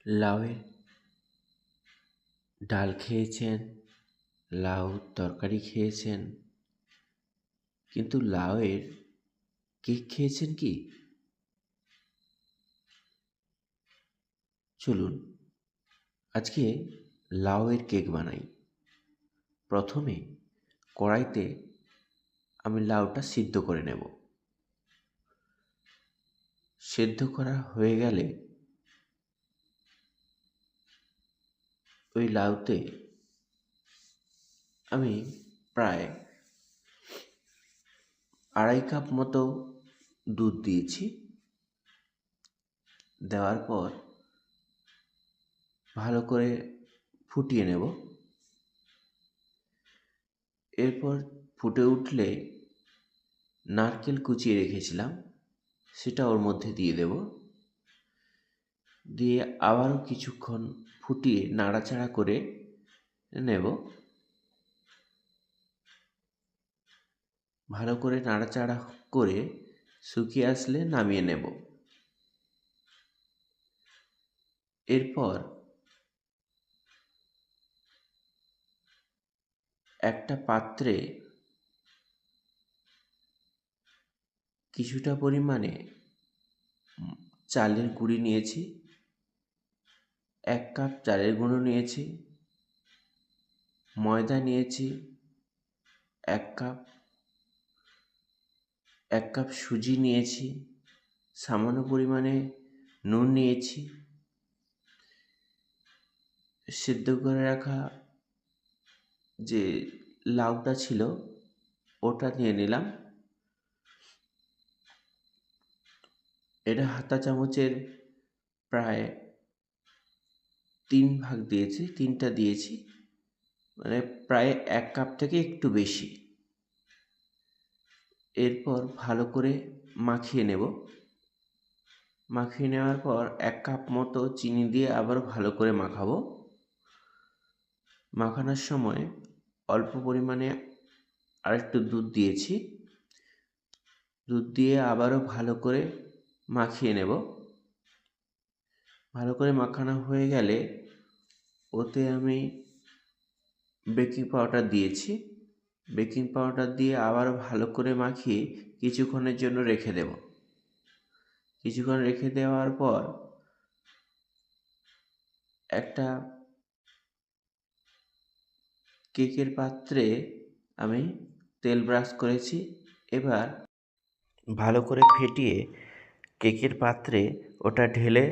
লাউয়ের ডাল খেয়েছেন, লাউ তরকারি খেয়েছেন, কিন্তু লাউয়ের কেক খেয়েছেন কি? চলুন আজকে লাউয়ের কেক বানাই। প্রথমে কড়াইতে আমি লাউটা সিদ্ধ করে নেব। সেদ্ধ করা হয়ে গেলে ওই লাউতে আমি প্রায় 2.5 কাপ মতো দুধ দিয়েছি। দেওয়ার পর ভালো করে ফুটিয়ে নেব। এরপর ফুটে উঠলে নারকেল কুচিয়ে রেখেছিলাম সেটা ওর মধ্যে দিয়ে দেব। দিয়ে আবারও কিছুক্ষণ ফুটিয়ে নাড়াচাড়া করে নেব। ভালো করে নাড়াচাড়া করে শুকিয়ে আসলে নামিয়ে নেব। এরপর একটা পাত্রে কিছুটা পরিমাণে চালের গুঁড়ি নিয়েছি, 1 কাপ চালের গুঁড়ো নিয়েছি, ময়দা নিয়েছি 1 কাপ, 1 কাপ সুজি নিয়েছি, সামান্য পরিমাণে নুন নিয়েছি, সিদ্ধ করে রাখা যে লাউটা ছিল ওটা নিয়ে নিলাম। এটা হাতা চামচের প্রায় 3 ভাগ দিয়েছি, 3টা দিয়েছি, মানে প্রায় 1 কাপ থেকে একটু বেশি। এরপর ভালো করে মাখিয়ে নেব। মাখিয়ে নেওয়ার পর 1 কাপ মতো চিনি দিয়ে আবার ভালো করে মাখাবো। মাখানোর সময় অল্প পরিমাণে আরেকটু দুধ দিয়েছি। দুধ দিয়ে আবারও ভালো করে মাখিয়ে নেব। ভালো করে মাখানো হয়ে গেলে ওতে আমি বেকিং পাউডার দিয়েছি। বেকিং পাউডার দিয়ে আবারও ভালো করে মাখিয়ে কিছুক্ষণের জন্য রেখে দেব। কিছুক্ষণ রেখে দেওয়ার পর একটা কেকের পাত্রে আমি তেল ব্রাশ করেছি। এবার ভালো করে ফেটিয়ে কেকের পাত্রে ওটা ঢেলে